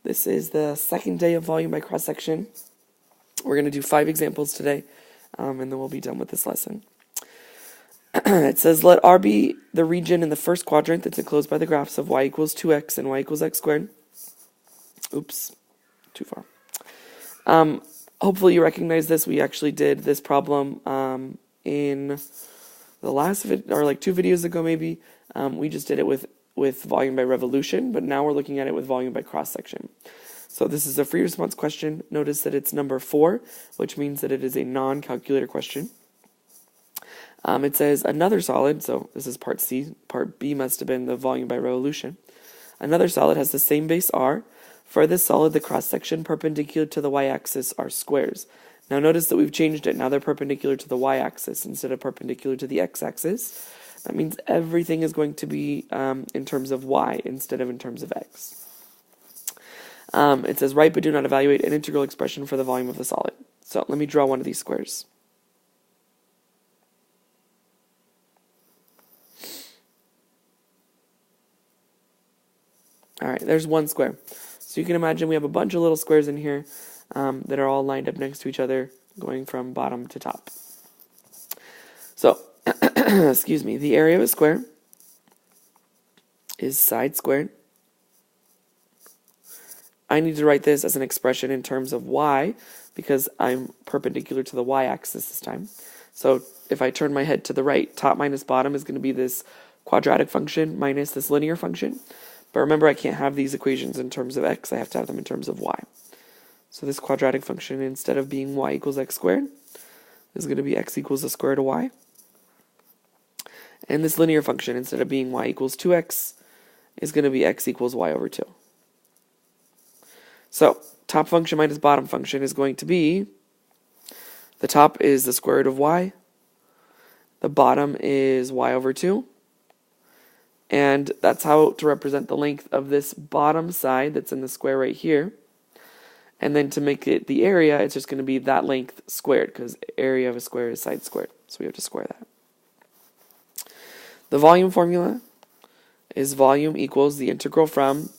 This is the second day of volume by cross-section. We're going to do 5 examples today, and then we'll be done with this lesson. It says, let R be the region in the first quadrant that's enclosed by the graphs of y equals 2x and y equals x squared. Oops, too far. Hopefully you recognize this. We actually did this problem in the last or like 2 videos ago maybe. We just did it with volume by revolution, but now we're looking at it with volume by cross-section. So this is a free response question. Notice that it's number 4, which means that it is a non-calculator question. It says another solid, so this is part C. Part B must have been the volume by revolution. Another solid has the same base R. For this solid, the cross-section perpendicular to the y-axis are squares. Now notice that we've changed it. Now they're perpendicular to the y-axis instead of perpendicular to the x-axis. That means everything is going to be in terms of y instead of in terms of x. It says write but do not evaluate an integral expression for the volume of the solid. So let me draw one of these squares. Alright, there's one square. So you can imagine we have a bunch of little squares in here that are all lined up next to each other, going from bottom to top. So, excuse me, the area of a square is side squared. I need to write this as an expression in terms of y, because I'm perpendicular to the y-axis this time. So if I turn my head to the right, top minus bottom is going to be this quadratic function minus this linear function. But remember, I can't have these equations in terms of x, I have to have them in terms of y. So this quadratic function, instead of being y equals x squared, is going to be x equals the square root of y. And this linear function, instead of being y equals 2x, is going to be x equals y over 2. So, top function minus bottom function is going to be, the top is the square root of y, the bottom is y over 2, and that's how to represent the length of this bottom side that's in the square right here. And then to make it the area, it's just going to be that length squared, because area of a square is side squared, so we have to square that. The volume formula is volume equals the integral from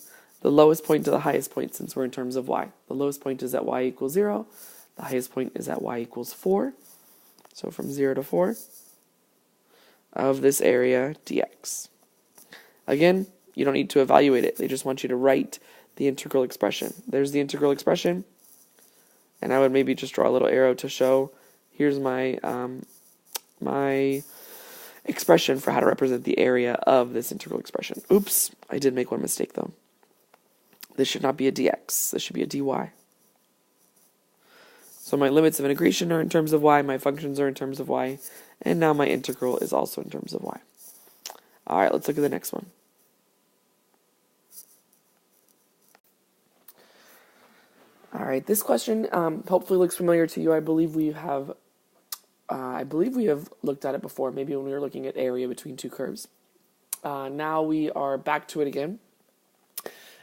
the lowest point to the highest point, since we're in terms of y. The lowest point is at y equals 0. The highest point is at y equals 4. So from 0 to 4 of this area dx. Again, you don't need to evaluate it. They just want you to write the integral expression. There's the integral expression. And I would maybe just draw a little arrow to show, here's my my expression for how to represent the area of this integral expression. Oops, I did make one mistake though. This should not be a dx, this should be a dy. So my limits of integration are in terms of y, my functions are in terms of y, and now my integral is also in terms of y. Alright, let's look at the next one. Alright, this question hopefully looks familiar to you. I believe we have looked at it before, maybe when we were looking at area between two curves. Now we are back to it again.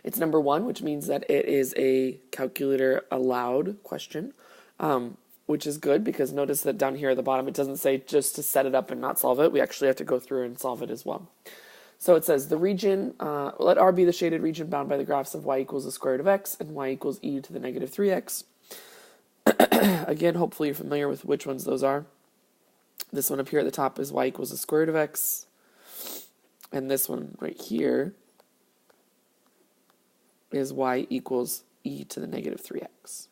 It's number 1, which means that it is a calculator allowed question, which is good because notice that down here at the bottom it doesn't say just to set it up and not solve it. We actually have to go through and solve it as well. So it says the region, let R be the shaded region bound by the graphs of y equals the square root of x and y equals e to the negative 3x. Again, hopefully you're familiar with which ones those are. This one up here at the top is y equals the square root of x. And this one right here is y equals e to the negative 3x.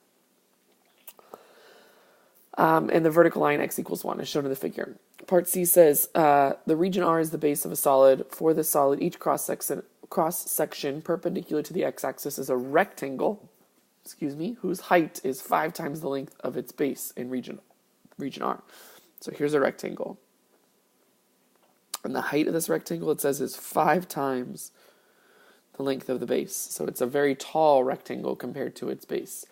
And the vertical line x equals 1 is shown in the figure. Part C says, the region R is the base of a solid. For this solid, each cross-section perpendicular to the x-axis is a rectangle, whose height is 5 times the length of its base in region R. So here's a rectangle. And the height of this rectangle, it says, is 5 times the length of the base. So it's a very tall rectangle compared to its base.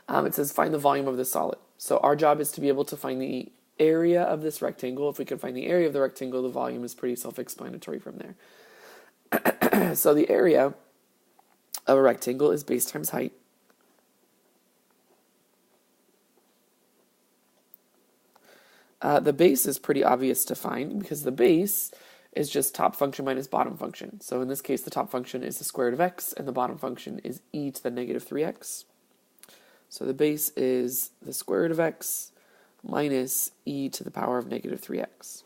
It says find the volume of this solid. So our job is to be able to find the area of this rectangle. If we can find the area of the rectangle, the volume is pretty self-explanatory from there. So the area of a rectangle is base times height. The base is pretty obvious to find because the base is just top function minus bottom function. So in this case, the top function is the square root of x, and the bottom function is e to the negative 3x. So the base is the square root of x minus e to the power of negative 3x.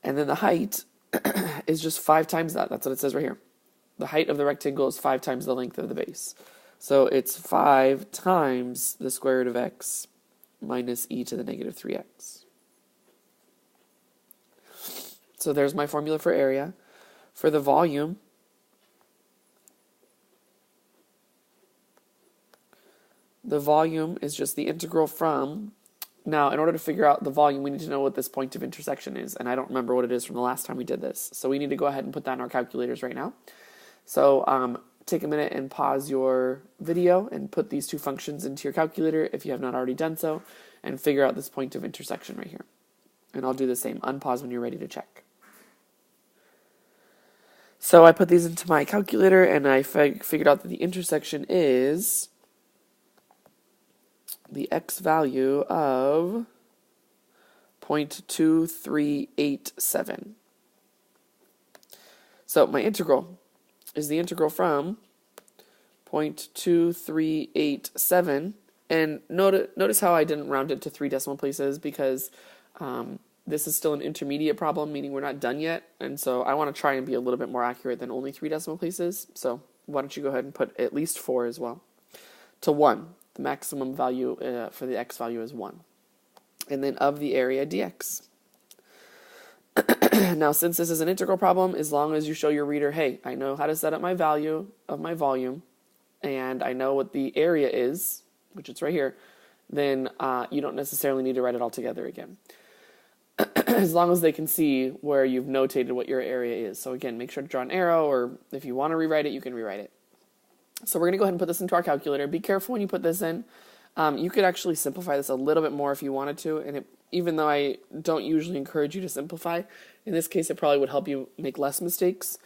And then the height is just 5 times that. That's what it says right here. The height of the rectangle is 5 times the length of the base. So it's 5 times the square root of x minus e to the negative 3x. So there's my formula for area. For the volume, the volume is just the integral from... Now, in order to figure out the volume, we need to know what this point of intersection is, and I don't remember what it is from the last time we did this. So we need to go ahead and put that in our calculators right now. So take a minute and pause your video and put these two functions into your calculator if you have not already done so, and figure out this point of intersection right here. And I'll do the same. Unpause when you're ready to check. So I put these into my calculator, and I figured out that the intersection is the x value of 0.2387. So my integral is the integral from 0.2387, and notice how I didn't round it to 3 decimal places, because this is still an intermediate problem, meaning we're not done yet, and so I want to try and be a little bit more accurate than only 3 decimal places. So why don't you go ahead and put at least 4 as well, to 1. The maximum value for the x value is 1. And then of the area dx. Now, since this is an integral problem, as long as you show your reader, hey, I know how to set up my value of my volume, and I know what the area is, which it's right here, then you don't necessarily need to write it all together again. As long as they can see where you've notated what your area is. So again, make sure to draw an arrow, or if you want to rewrite it, you can rewrite it. So we're going to go ahead and put this into our calculator. Be careful when you put this in. You could actually simplify this a little bit more if you wanted to, and even though I don't usually encourage you to simplify, in this case it probably would help you make less mistakes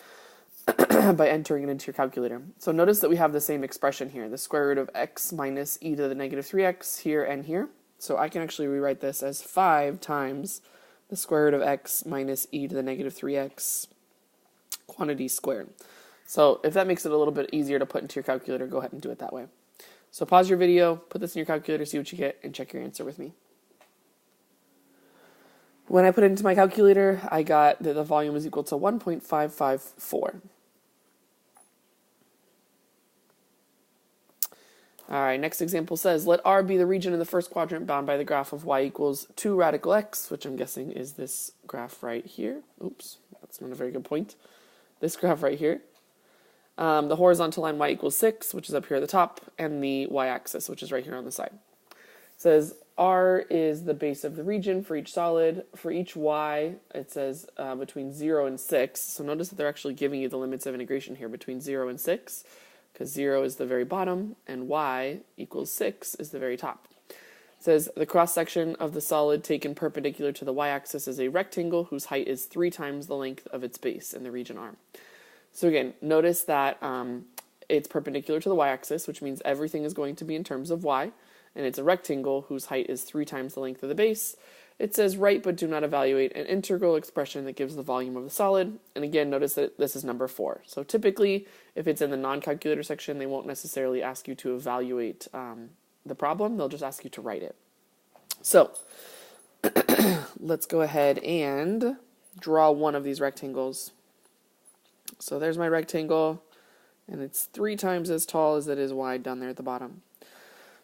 by entering it into your calculator. So notice that we have the same expression here, the square root of x minus e to the negative 3x here and here. So I can actually rewrite this as 5 times the square root of x minus e to the negative 3x quantity squared. So if that makes it a little bit easier to put into your calculator, go ahead and do it that way. So pause your video, put this in your calculator, see what you get, and check your answer with me. When I put it into my calculator, I got that the volume is equal to 1.554. All right, next example says, let R be the region in the first quadrant bound by the graph of y equals 2 radical x, which I'm guessing is this graph right here. Oops, that's not a very good point. This graph right here. The horizontal line y equals 6, which is up here at the top, and the y-axis, which is right here on the side. It says R is the base of the region for each solid. For each y, it says between 0 and 6. So notice that they're actually giving you the limits of integration here between 0 and 6, because 0 is the very bottom, and y equals 6 is the very top. It says the cross-section of the solid taken perpendicular to the y-axis is a rectangle whose height is 3 times the length of its base in the region R. So again, notice that it's perpendicular to the y-axis, which means everything is going to be in terms of y, and it's a rectangle whose height is 3 times the length of the base. It says write but do not evaluate an integral expression that gives the volume of the solid. And again, notice that this is number 4. So typically, if it's in the non-calculator section, they won't necessarily ask you to evaluate the problem. They'll just ask you to write it. So let's go ahead and draw one of these rectangles. So there's my rectangle, and it's 3 times as tall as it is wide down there at the bottom.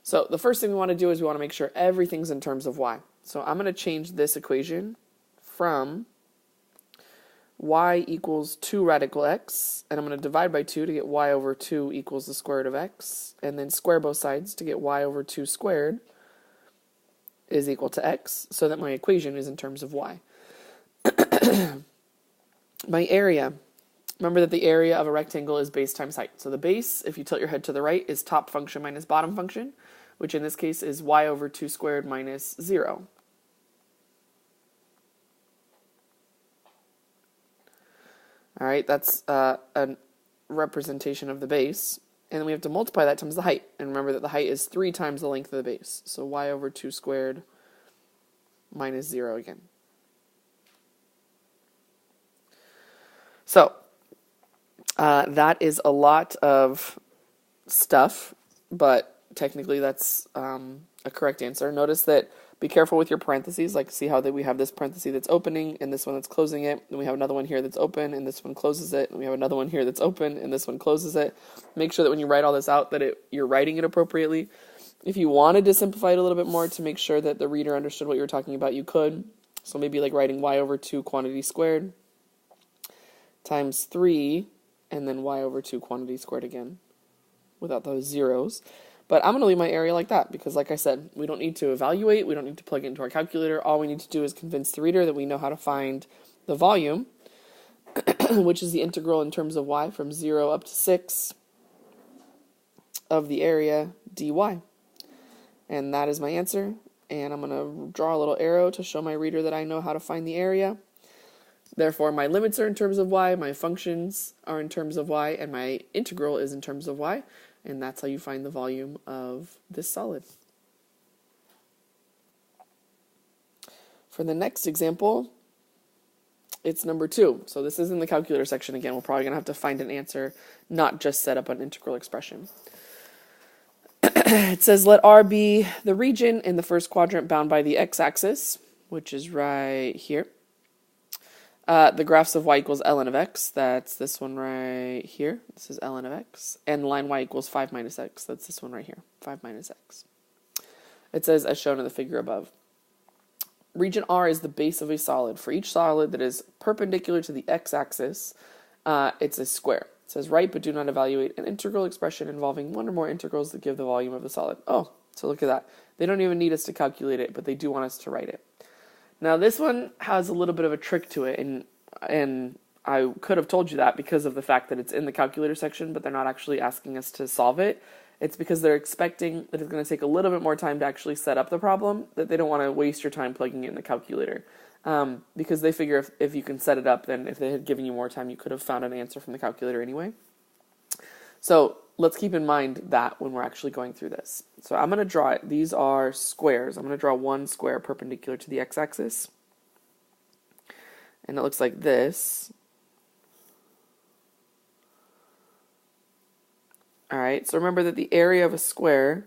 So the first thing we want to do is we want to make sure everything's in terms of y. So I'm going to change this equation from y equals 2 radical x, and I'm going to divide by 2 to get y over 2 equals the square root of x, and then square both sides to get y over 2 squared is equal to x, so that my equation is in terms of y. My area. Remember that the area of a rectangle is base times height. So the base, if you tilt your head to the right, is top function minus bottom function, which in this case is y over 2 squared minus 0. All right, that's a representation of the base. And then we have to multiply that times the height. And remember that the height is 3 times the length of the base. So y over 2 squared minus 0 again. So that is a lot of stuff, but technically that's a correct answer. Notice that be careful with your parentheses, like see how that we have this parenthesis that's opening and this one that's closing it, and we have another one here that's open and this one closes it, and we have another one here that's open and this one closes it. Make sure that when you write all this out that you're writing it appropriately. If you wanted to simplify it a little bit more to make sure that the reader understood what you were talking about, you could. So maybe like writing y over 2 quantity squared times 3 and then y over 2 quantity squared again without those zeros. But I'm going to leave my area like that because, like I said, we don't need to evaluate. We don't need to plug it into our calculator. All we need to do is convince the reader that we know how to find the volume, which is the integral in terms of y from 0 up to 6 of the area dy. And that is my answer. And I'm going to draw a little arrow to show my reader that I know how to find the area. Therefore, my limits are in terms of y, my functions are in terms of y, and my integral is in terms of y. And that's how you find the volume of this solid. For the next example, it's number 2. So this is in the calculator section again. We're probably going to have to find an answer, not just set up an integral expression. It says, let R be the region in the first quadrant bound by the x-axis, which is right here. The graphs of y equals ln of x, that's this one right here. This is ln of x. And line y equals 5 minus x, that's this one right here, 5 minus x. It says, as shown in the figure above. Region R is the base of a solid. For each solid that is perpendicular to the x-axis, it's a square. It says, write but do not evaluate an integral expression involving one or more integrals that give the volume of the solid. Oh, so look at that. They don't even need us to calculate it, but they do want us to write it. Now this one has a little bit of a trick to it, and I could have told you that because of the fact that it's in the calculator section, but they're not actually asking us to solve it. It's because they're expecting that it's going to take a little bit more time to actually set up the problem, that they don't want to waste your time plugging it in the calculator. Because they figure if you can set it up, then if they had given you more time, you could have found an answer from the calculator anyway. So let's keep in mind that when we're actually going through this. So I'm going to draw it. These are squares. I'm going to draw one square perpendicular to the x-axis. And it looks like this. Alright, so remember that the area of a square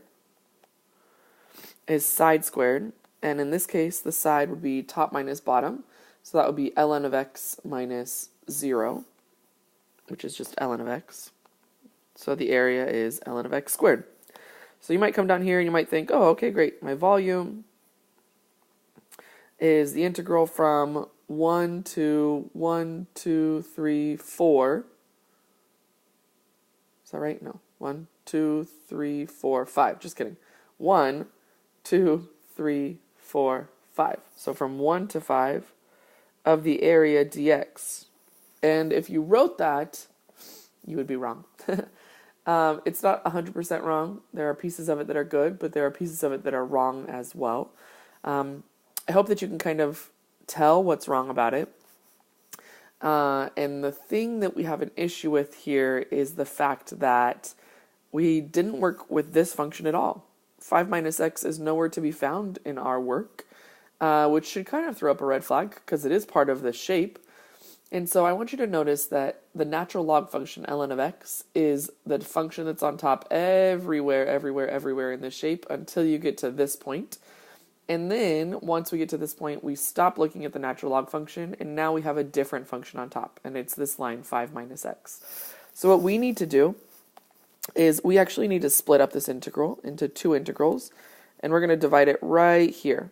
is side squared. And in this case, the side would be top minus bottom. So that would be ln of x minus 0, which is just ln of x. So the area is ln of x squared. So you might come down here and you might think, oh, okay, great. My volume is the integral from 1 to 1, 2, 3, 4. Is that right? No. 1, 2, 3, 4, 5. Just kidding. 1, 2, 3, 4, 5. So from 1 to 5 of the area dx. And if you wrote that, you would be wrong. It's not 100% wrong. There are pieces of it that are good, but there are pieces of it that are wrong as well. I hope that you can kind of tell what's wrong about it. And the thing that we have an issue with here is the fact that we didn't work with this function at all. 5 minus x is nowhere to be found in our work, which should kind of throw up a red flag because it is part of the shape. And so I want you to notice that the natural log function ln of x is the function that's on top everywhere in this shape until you get to this point. And then once we get to this point, we stop looking at the natural log function, and now we have a different function on top, and it's this line 5 minus x. So what we need to do is we actually need to split up this integral into two integrals, and we're going to divide it right here.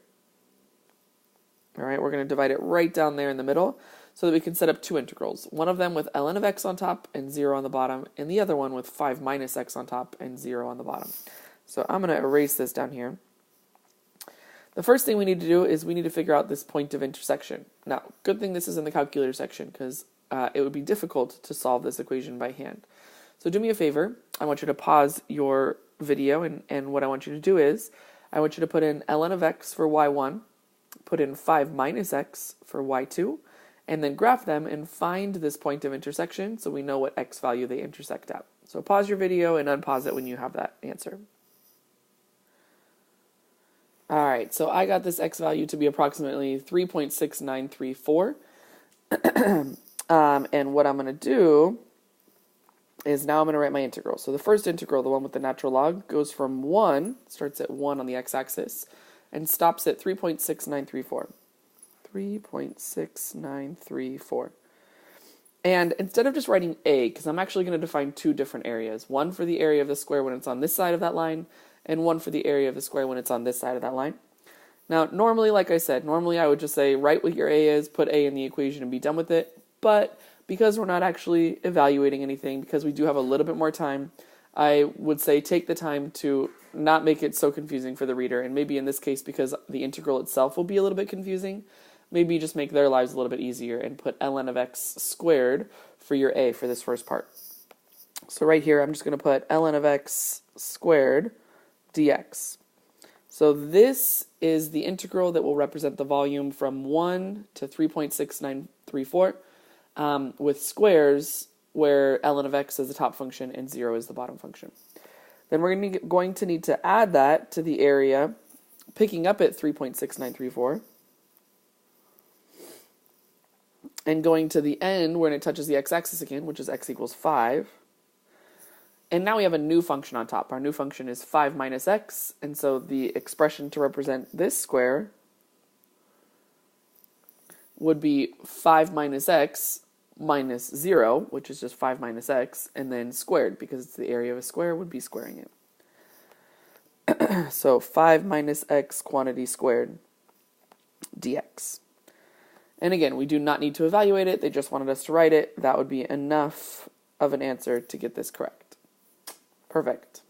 All right, we're going to divide it right down there in the middle so that we can set up two integrals. One of them with ln of x on top and 0 on the bottom, and the other one with 5 minus x on top and 0 on the bottom. So I'm going to erase this down here. The first thing we need to do is we need to figure out this point of intersection. Now, good thing this is in the calculator section because it would be difficult to solve this equation by hand. So do me a favor. I want you to pause your video, and what I want you to do is I want you to put in ln of x for y1, put in 5 minus x for y2, and then graph them and find this point of intersection so we know what x value they intersect at. So pause your video and unpause it when you have that answer. All right, so I got this x value to be approximately 3.6934. And what I'm going to do is now I'm going to write my integral. So the first integral, the one with the natural log, goes from 1, starts at 1 on the x-axis, and stops at 3.6934. 3.6934. And instead of just writing a, because I'm actually going to define two different areas, one for the area of the square when it's on this side of that line, and one for the area of the square when it's on this side of that line. Now, normally, like I said, normally I would just say write what your a is, put a in the equation, and be done with it. But because we're not actually evaluating anything, because we do have a little bit more time, I would say take the time to not make it so confusing for the reader, and maybe in this case, because the integral itself will be a little bit confusing, maybe just make their lives a little bit easier and put ln of x squared for your a for this first part. So right here, I'm just going to put ln of x squared dx. So this is the integral that will represent the volume from 1 to 3.6934 with squares where ln of x is the top function and 0 is the bottom function. Then we're going to need to add that to the area picking up at 3.6934 and going to the end when it touches the x-axis again, which is x equals 5. And now we have a new function on top. Our new function is 5 minus x, and so the expression to represent this square would be 5 minus x minus 0, which is just 5 minus x, and then squared, because it's the area of a square, would be squaring it. So 5 minus x quantity squared dx. And again, we do not need to evaluate it. They just wanted us to write it. That would be enough of an answer to get this correct. Perfect.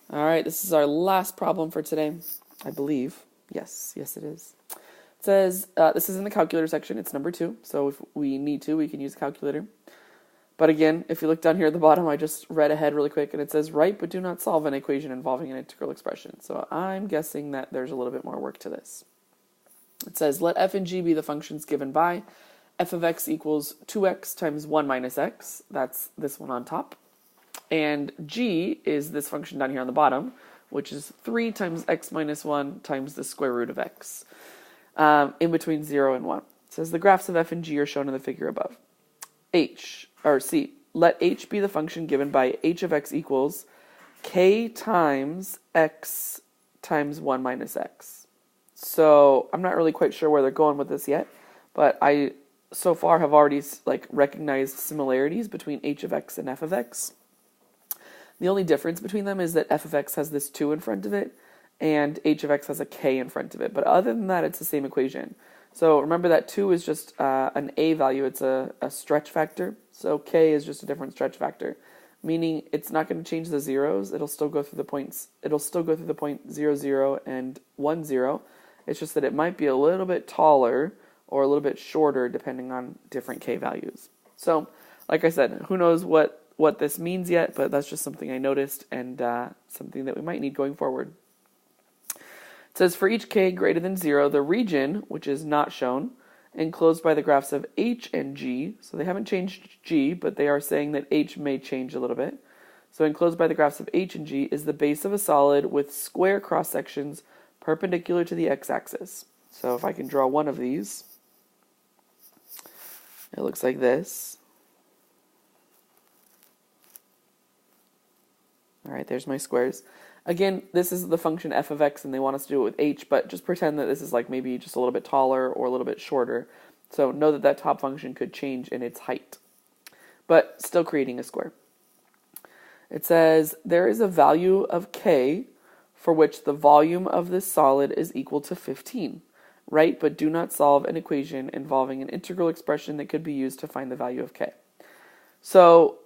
All right, this is our last problem for today, I believe. Yes, it is. It says, this is in the calculator section. It's number 2, so if we need to, we can use a calculator. But again, if you look down here at the bottom, I just read ahead really quick, and it says, write but do not solve an equation involving an integral expression. So I'm guessing that there's a little bit more work to this. It says, let f and g be the functions given by f of x equals 2x times 1 minus x. That's this one on top. And g is this function down here on the bottom, which is 3 times x minus 1 times the square root of x, in between 0 and 1. It says the graphs of f and g are shown in the figure above. C, let h be the function given by h of x equals k times x times 1 minus x. So I'm not really quite sure where they're going with this yet, but I so far have already recognized similarities between h of x and f of x. The only difference between them is that f of x has this 2 in front of it, and h of x has a k in front of it. But other than that, it's the same equation. So remember that 2 is just an a value. It's a stretch factor. So k is just a different stretch factor, meaning it's not going to change the zeros. It'll still go through the points. It'll still go through the point 0, 0, and 1, 0. It's just that it might be a little bit taller or a little bit shorter depending on different k values. So, like I said, who knows what this means yet, but that's just something I noticed and something that we might need going forward. It says for each k greater than 0, the region, which is not shown, enclosed by the graphs of h and g, so they haven't changed g, but they are saying that h may change a little bit. So enclosed by the graphs of h and g is the base of a solid with square cross sections perpendicular to the x-axis. So if I can draw one of these, it looks like this. All right, there's my squares. Again, this is the function f of x, and they want us to do it with h, but just pretend that this is like maybe just a little bit taller or a little bit shorter. So know that that top function could change in its height, but still creating a square. It says there is a value of k for which the volume of this solid is equal to 15. Write but do not solve an equation involving an integral expression that could be used to find the value of k. So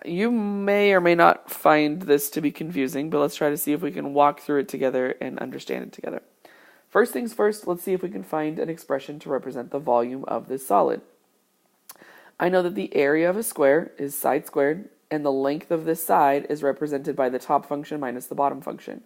you may or may not find this to be confusing, but let's try to see if we can walk through it together and understand it together. First things first, let's see if we can find an expression to represent the volume of this solid. I know that the area of a square is side squared, and the length of this side is represented by the top function minus the bottom function.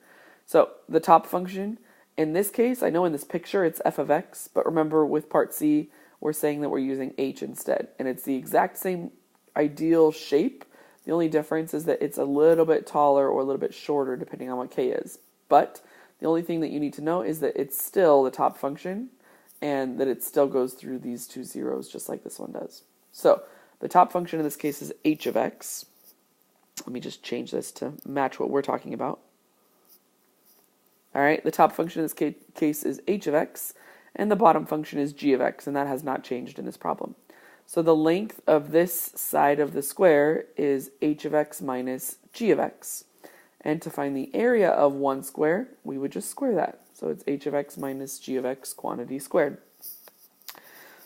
So the top function, in this case, I know in this picture it's f of x, but remember with part C, we're saying that we're using h instead, and it's the exact same ideal shape. The only difference is that it's a little bit taller or a little bit shorter depending on what k is. But the only thing that you need to know is that it's still the top function, and that it still goes through these two zeros just like this one does. So the top function in this case is h of x. Let me just change this to match what we're talking about. All right, the top function in this case is h of x, and the bottom function is g of x, and that has not changed in this problem. So the length of this side of the square is h of x minus g of x. And to find the area of one square, we would just square that. So it's h of x minus g of x quantity squared.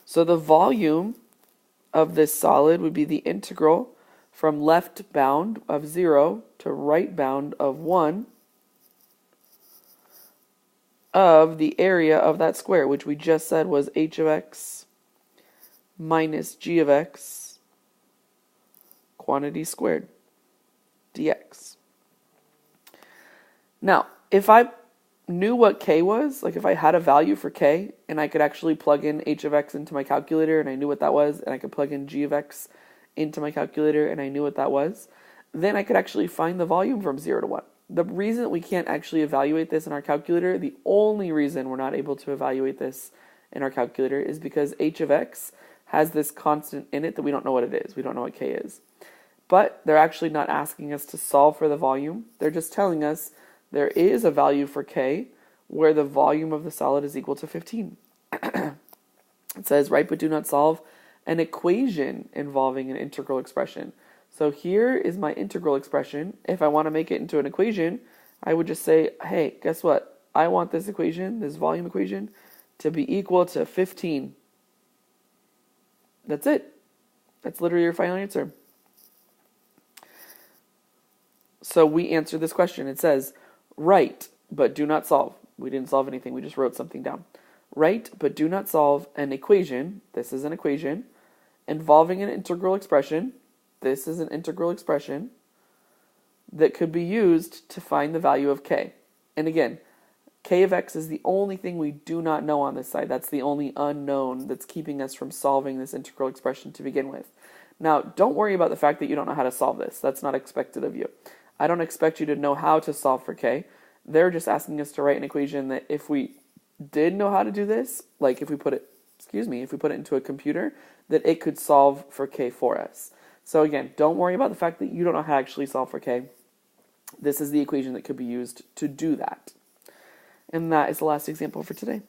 So the volume of this solid would be the integral from left bound of 0 to right bound of 1 of the area of that square, which we just said was h of x minus g of x quantity squared dx. Now, if I knew what k was, like if I had a value for k and I could actually plug in h of x into my calculator and I knew what that was, and I could plug in g of x into my calculator and I knew what that was, then I could actually find the volume from 0 to 1. The reason that we can't actually evaluate this in our calculator, the only reason we're not able to evaluate this in our calculator is because h of x has this constant in it that we don't know what it is. We don't know what k is. But they're actually not asking us to solve for the volume. They're just telling us there is a value for k where the volume of the solid is equal to 15. It says, write but do not solve an equation involving an integral expression. So here is my integral expression. If I want to make it into an equation, I would just say, hey, guess what? I want this equation, this volume equation, to be equal to 15. That's it. That's literally your final answer. So we answered this question. It says, write, but do not solve. We didn't solve anything. We just wrote something down. Write, but do not solve an equation. This is an equation involving an integral expression. This is an integral expression that could be used to find the value of k. And again, k of x is the only thing we do not know on this side. That's the only unknown that's keeping us from solving this integral expression to begin with. Now, don't worry about the fact that you don't know how to solve this. That's not expected of you. I don't expect you to know how to solve for k. They're just asking us to write an equation that if we did know how to do this, like if we put it into a computer, that it could solve for k for us. So again, don't worry about the fact that you don't know how to actually solve for k. This is the equation that could be used to do that. And that is the last example for today.